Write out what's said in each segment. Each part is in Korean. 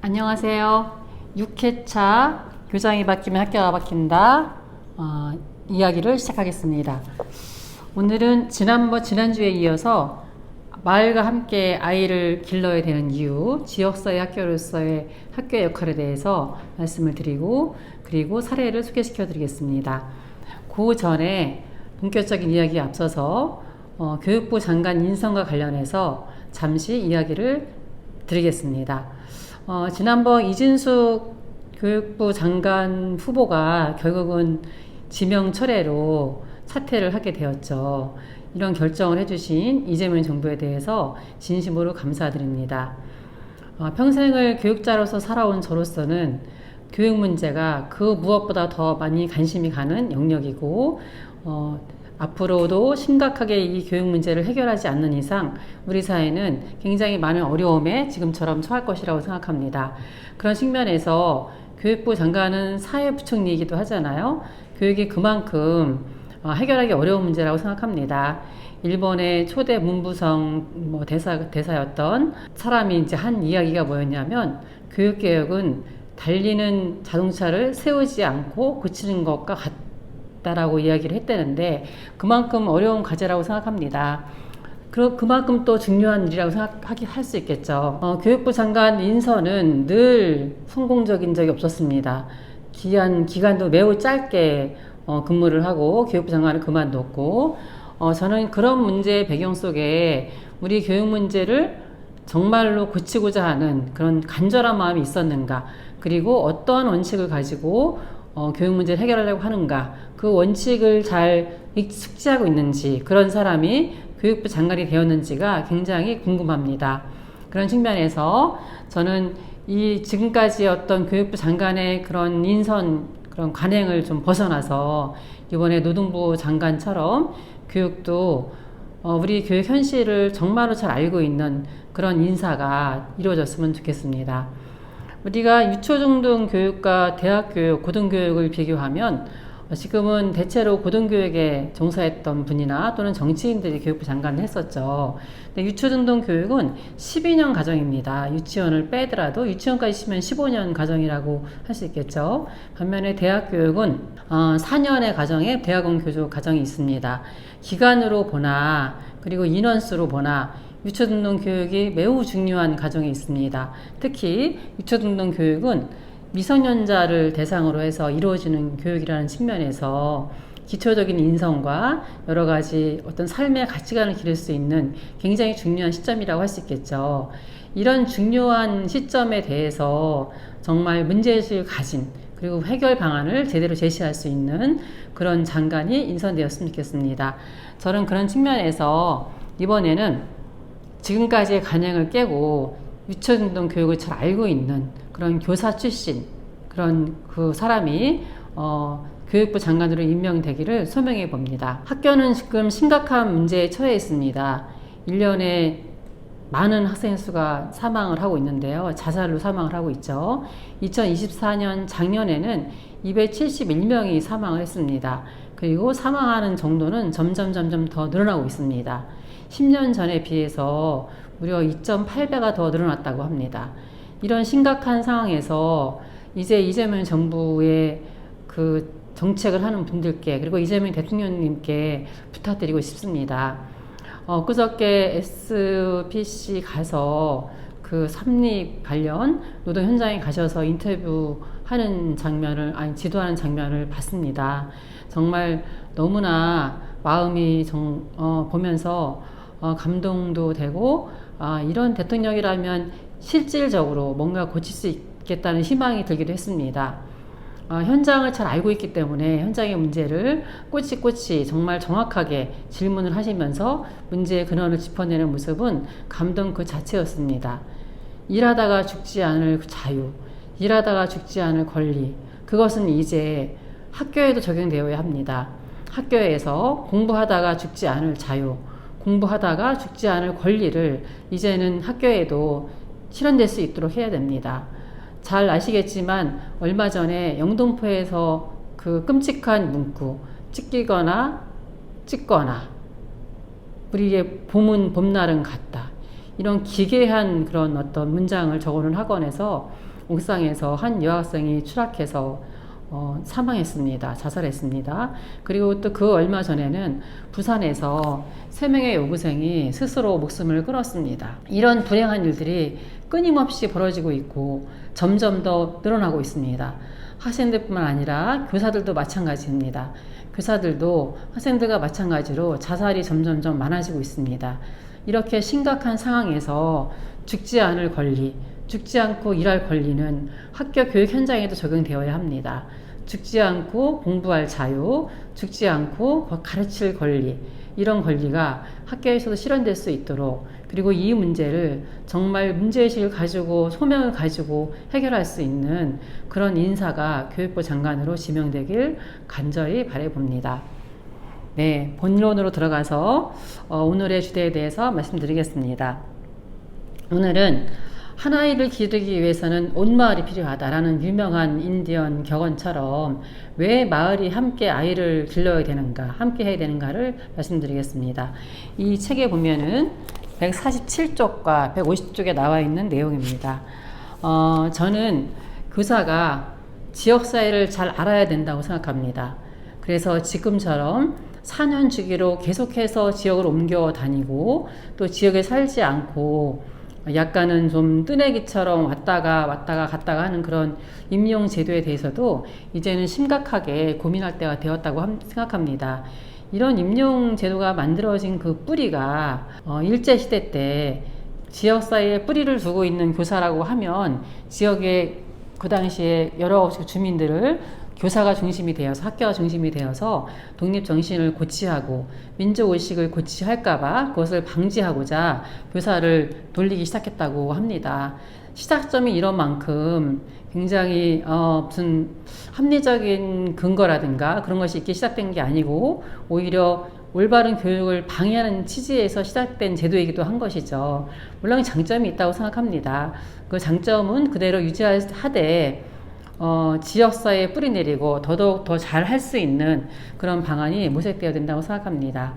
안녕하세요. 6회차 교장이 바뀌면 학교가 바뀐다 이야기를 시작하겠습니다. 오늘은 지난주에 이어서 마을과 함께 아이를 길러야 되는 이유, 지역사회 학교로서의 학교의 역할에 대해서 말씀을 드리고, 그리고 사례를 소개시켜 드리겠습니다. 그 전에 본격적인 이야기에 앞서서 교육부 장관 인선과 관련해서 잠시 이야기를 드리겠습니다. 지난번 이진숙 교육부 장관 후보가 결국은 지명 철회로 사퇴를 하게 되었죠. 이런 결정을 해주신 이재명 정부에 대해서 진심으로 감사드립니다. 평생을 교육자로서 살아온 저로서는 교육 문제가 그 무엇보다 더 많이 관심이 가는 영역이고, 앞으로도 심각하게 이 교육 문제를 해결하지 않는 이상 우리 사회는 굉장히 많은 어려움에 지금처럼 처할 것이라고 생각합니다. 그런 측면에서 교육부 장관은 사회부총리이기도 하잖아요. 교육이 그만큼 해결하기 어려운 문제라고 생각합니다. 일본의 초대 문부성 대사였던 사람이 이제 한 이야기가 뭐였냐면, 교육개혁은 달리는 자동차를 세우지 않고 고치는 것과 같다라고 이야기를 했다는데, 그만큼 어려운 과제라고 생각합니다. 그만큼 또 중요한 일이라고 할 수 있겠죠. 교육부 장관 인선은 늘 성공적인 적이 없었습니다. 기간도 매우 짧게 근무를 하고 교육부 장관을 그만뒀고, 저는 그런 문제의 배경 속에 우리 교육 문제를 정말로 고치고자 하는 그런 간절한 마음이 있었는가, 그리고 어떠한 원칙을 가지고 교육 문제를 해결하려고 하는가, 그 원칙을 잘 숙지하고 있는지, 그런 사람이 교육부 장관이 되었는지가 굉장히 궁금합니다. 그런 측면에서 저는 지금까지 어떤 교육부 장관의 그런 인선, 그런 관행을 좀 벗어나서 이번에 노동부 장관처럼 교육도 우리 교육 현실을 정말로 잘 알고 있는 그런 인사가 이루어졌으면 좋겠습니다. 우리가 유초중등 교육과 대학교육, 고등교육을 비교하면 지금은 대체로 고등교육에 종사했던 분이나 또는 정치인들이 교육부 장관을 했었죠. 근데 유초중등 교육은 12년 과정입니다. 유치원을 빼더라도 유치원까지 있으면 15년 과정이라고 할 수 있겠죠. 반면에 대학교육은 4년의 과정에 대학원 교조 과정이 있습니다. 기간으로 보나 그리고 인원수로 보나 유초등등 교육이 매우 중요한 과정이 있습니다. 특히 유초등등 교육은 미성년자를 대상으로 해서 이루어지는 교육이라는 측면에서 기초적인 인성과 여러 가지 어떤 삶의 가치관을 기를 수 있는 굉장히 중요한 시점이라고 할 수 있겠죠. 이런 중요한 시점에 대해서 정말 문제의식을 가진, 그리고 해결 방안을 제대로 제시할 수 있는 그런 장관이 인선되었으면 좋겠습니다. 저는 그런 측면에서 이번에는 지금까지의 관행을 깨고 유초등등 교육을 잘 알고 있는 그런 교사 출신, 그런 그 사람이 교육부 장관으로 임명되기를 소명해 봅니다. 학교는 지금 심각한 문제에 처해 있습니다. 1년에 많은 학생 수가 사망을 하고 있는데요. 자살로 사망을 하고 있죠. 2024년 작년에는 271명이 사망을 했습니다. 그리고 사망하는 정도는 점점 더 늘어나고 있습니다. 10년 전에 비해서 무려 2.8배가 더 늘어났다고 합니다. 이런 심각한 상황에서 이제 이재명 정부의 그 정책을 하는 분들께, 그리고 이재명 대통령님께 부탁드리고 싶습니다. 그저께 SPC 가서 그 삼립 관련 노동 현장에 가셔서 인터뷰하는 장면을, 지도하는 장면을 봤습니다. 정말 너무나 마음이 보면서 감동도 되고, 이런 대통령이라면 실질적으로 뭔가 고칠 수 있겠다는 희망이 들기도 했습니다. 현장을 잘 알고 있기 때문에 현장의 문제를 꼬치꼬치 정말 정확하게 질문을 하시면서 문제의 근원을 짚어내는 모습은 감동 그 자체였습니다. 일하다가 죽지 않을 자유, 일하다가 죽지 않을 권리, 그것은 이제 학교에도 적용되어야 합니다. 학교에서 공부하다가 죽지 않을 자유, 공부하다가 죽지 않을 권리를 이제는 학교에도 실현될 수 있도록 해야 됩니다. 잘 아시겠지만 얼마 전에 영등포에서 그 끔찍한 문구, 찢기거나 찢거나 우리의 봄날은 같다, 이런 기괴한 그런 어떤 문장을 적어놓은 학원에서 옥상에서 한 여학생이 추락해서 사망했습니다. 자살했습니다. 그리고 또 그 얼마 전에는 부산에서 3명의 여고생이 스스로 목숨을 끊었습니다. 이런 불행한 일들이 끊임없이 벌어지고 있고 점점 더 늘어나고 있습니다. 학생들뿐만 아니라 교사들도 마찬가지입니다. 교사들도 학생들과 마찬가지로 자살이 점점점 많아지고 있습니다. 이렇게 심각한 상황에서 죽지 않을 권리, 죽지 않고 일할 권리는 학교 교육 현장에도 적용되어야 합니다. 죽지 않고 공부할 자유, 죽지 않고 가르칠 권리, 이런 권리가 학교에서도 실현될 수 있도록, 그리고 이 문제를 정말 문제의식을 가지고 소명을 가지고 해결할 수 있는 그런 인사가 교육부 장관으로 지명되길 간절히 바라봅니다. 네, 본론으로 들어가서 오늘의 주제에 대해서 말씀드리겠습니다. 오늘은 한 아이를 기르기 위해서는 온 마을이 필요하다라는 유명한 인디언 격언처럼 왜 마을이 함께 아이를 길러야 되는가, 함께 해야 되는가를 말씀드리겠습니다. 이 책에 보면은 147쪽과 150쪽에 나와 있는 내용입니다. 저는 교사가 지역사회를 잘 알아야 된다고 생각합니다. 그래서 지금처럼 4년 주기로 계속해서 지역을 옮겨 다니고 또 지역에 살지 않고 약간은 좀 뜨내기처럼 왔다가 갔다가 하는 그런 임용 제도에 대해서도 이제는 심각하게 고민할 때가 되었다고 생각합니다. 이런 임용 제도가 만들어진 그 뿌리가 일제시대 때 지역사회에 뿌리를 두고 있는 교사라고 하면 지역의 그 당시에 여러 주민들을 교사가 중심이 되어서, 학교가 중심이 되어서 독립정신을 고취하고 민족의식을 고취할까봐 그것을 방지하고자 교사를 돌리기 시작했다고 합니다. 시작점이 이런 만큼 굉장히 무슨 합리적인 근거라든가 그런 것이 있기 시작된 게 아니고 오히려 올바른 교육을 방해하는 취지에서 시작된 제도이기도 한 것이죠. 물론 장점이 있다고 생각합니다. 그 장점은 그대로 유지하되 지역사회에 뿌리 내리고 더더욱 더 잘 할 수 있는 그런 방안이 모색되어야 된다고 생각합니다.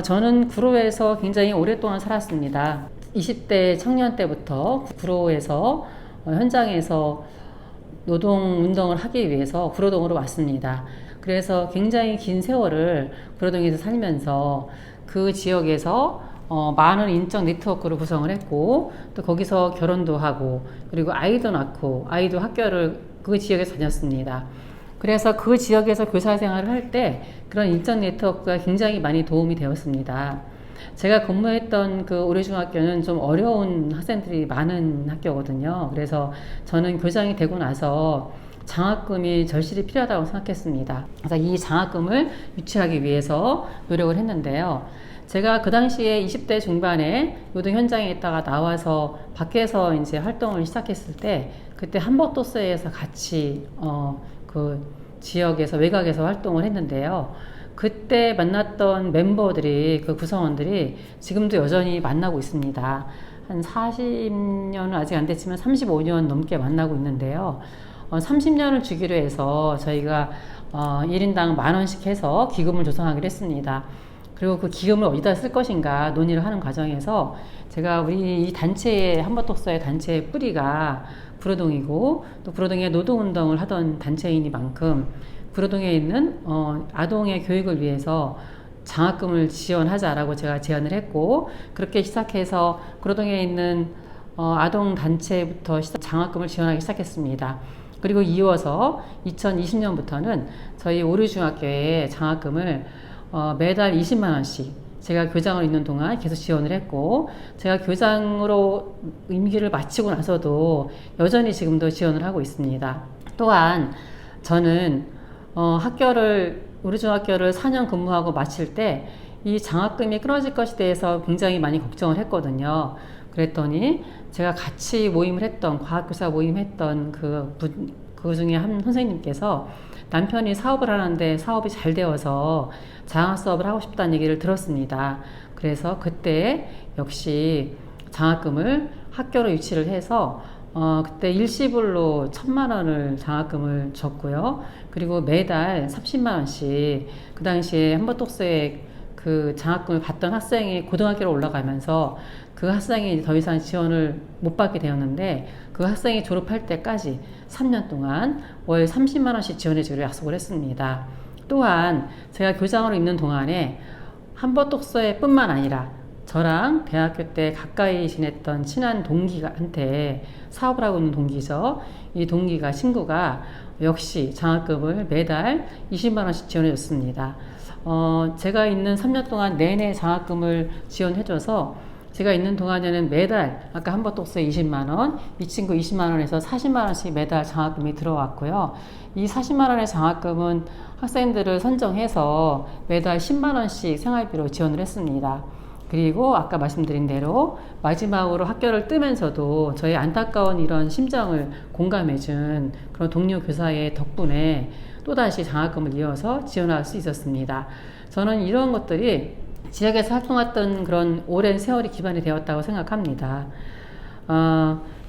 저는 구로에서 굉장히 오랫동안 살았습니다. 20대 청년 때부터 구로에서 현장에서 노동운동을 하기 위해서 구로동으로 왔습니다. 그래서 굉장히 긴 세월을 구로동에서 살면서 그 지역에서 많은 인적 네트워크를 구성을 했고 또 거기서 결혼도 하고 그리고 아이도 낳고 아이도 학교를 그 지역에서 다녔습니다. 그래서 그 지역에서 교사 생활을 할 때 그런 인적 네트워크가 굉장히 많이 도움이 되었습니다. 제가 근무했던 그 오려중학교는 좀 어려운 학생들이 많은 학교거든요. 그래서 저는 교장이 되고 나서 장학금이 절실히 필요하다고 생각했습니다. 그래서 이 장학금을 유치하기 위해서 노력을 했는데요. 제가 그 당시에 20대 중반에 노동 현장에 있다가 나와서 밖에서 이제 활동을 시작했을 때 그때 한복도서에서 같이 그 지역에서 외곽에서 활동을 했는데요. 그때 만났던 멤버들이 그 구성원들이 지금도 여전히 만나고 있습니다. 한 40년은 아직 안 됐지만 35년 넘게 만나고 있는데요. 30년을 주기로 해서 저희가 1인당 10,000원씩 해서 기금을 조성하기로 했습니다. 그리고 그 기금을 어디다 쓸 것인가 논의를 하는 과정에서 제가 우리 이 단체의 한복독서의 단체의 뿌리가 구로동이고 또 구로동에 노동운동을 하던 단체이니만큼 구로동에 있는 아동의 교육을 위해서 장학금을 지원하자라고 제가 제안을 했고 그렇게 시작해서 구로동에 있는 아동 단체부터 장학금을 지원하기 시작했습니다. 그리고 이어서 2020년부터는 저희 오류중학교에 장학금을 매달 20만 원씩 제가 교장으로 있는 동안 계속 지원을 했고 제가 교장으로 임기를 마치고 나서도 여전히 지금도 지원을 하고 있습니다. 또한 저는 오류중학교를 4년 근무하고 마칠 때 이 장학금이 끊어질 것에 대해서 굉장히 많이 걱정을 했거든요. 그랬더니 제가 같이 모임을 했던 과학교사 모임했던 그 중에 한 선생님께서 남편이 사업을 하는데 사업이 잘 되어서 장학 사업을 하고 싶다는 얘기를 들었습니다. 그래서 그때 역시 장학금을 학교로 유치를 해서 그때 일시불로 1,000만 원을 장학금을 줬고요. 그리고 매달 30만 원씩 그 당시에 한복독서의 그 그 장학금을 받던 학생이 고등학교로 올라가면서 그 학생이 더 이상 지원을 못 받게 되었는데 그 학생이 졸업할 때까지 3년 동안 월 30만 원씩 지원해주기로 약속을 했습니다. 또한 제가 교장으로 있는 동안에 한버독서회 뿐만 아니라 저랑 대학교 때 가까이 지냈던 친한 동기한테 사업을 하고 있는 동기죠. 이 동기가 친구가 역시 장학금을 매달 20만 원씩 지원해줬습니다. 제가 있는 3년 동안 내내 장학금을 지원해줘서 제가 있는 동안에는 매달 아까 한버독서에 20만 원, 이 친구 20만 원에서 40만 원씩 매달 장학금이 들어왔고요. 이 40만 원의 장학금은 학생들을 선정해서 매달 10만 원씩 생활비로 지원을 했습니다. 그리고 아까 말씀드린 대로 마지막으로 학교를 뜨면서도 저희 안타까운 이런 심정을 공감해준 그런 동료 교사의 덕분에 또다시 장학금을 이어서 지원할 수 있었습니다. 저는 이런 것들이 지역에서 활동했던 그런 오랜 세월이 기반이 되었다고 생각합니다.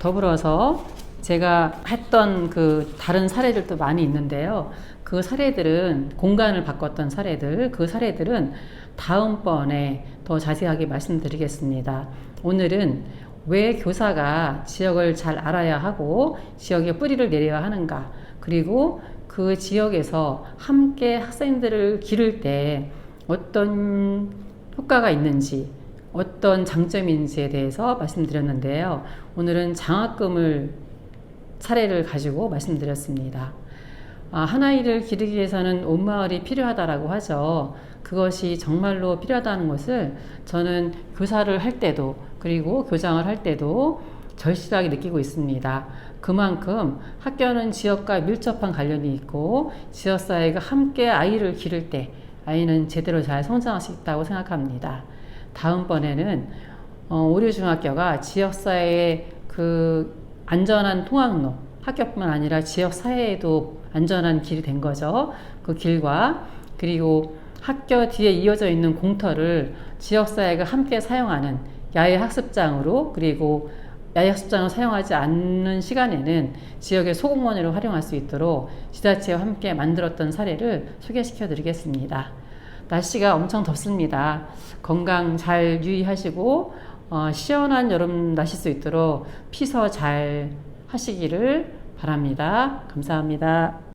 더불어서 제가 했던 그 다른 사례들도 많이 있는데요. 그 사례들은 공간을 바꿨던 사례들, 그 사례들은 다음번에 더 자세하게 말씀드리겠습니다. 오늘은 왜 교사가 지역을 잘 알아야 하고 지역에 뿌리를 내려야 하는가, 그리고 그 지역에서 함께 학생들을 기를 때 어떤 효과가 있는지, 어떤 장점이 있는지에 대해서 말씀드렸는데요. 오늘은 장학금을 사례를 가지고 말씀드렸습니다. 한 아이를 기르기 위해서는 온 마을이 필요하다라고 하죠. 그것이 정말로 필요하다는 것을 저는 교사를 할 때도 그리고 교장을 할 때도 절실하게 느끼고 있습니다. 그만큼 학교는 지역과 밀접한 관련이 있고 지역사회가 함께 아이를 기를 때 아이는 제대로 잘 성장할 수 있다고 생각합니다. 다음번에는 오류중학교가 지역사회의 그 안전한 통학로, 학교뿐만 아니라 지역사회에도 안전한 길이 된 거죠. 그 길과 그리고 학교 뒤에 이어져 있는 공터를 지역사회가 함께 사용하는 야외 학습장으로, 그리고 야외 학습장을 사용하지 않는 시간에는 지역의 소공원으로 활용할 수 있도록 지자체와 함께 만들었던 사례를 소개시켜 드리겠습니다. 날씨가 엄청 덥습니다. 건강 잘 유의하시고 시원한 여름 나실 수 있도록 피서 잘 하시기를 바랍니다. 감사합니다.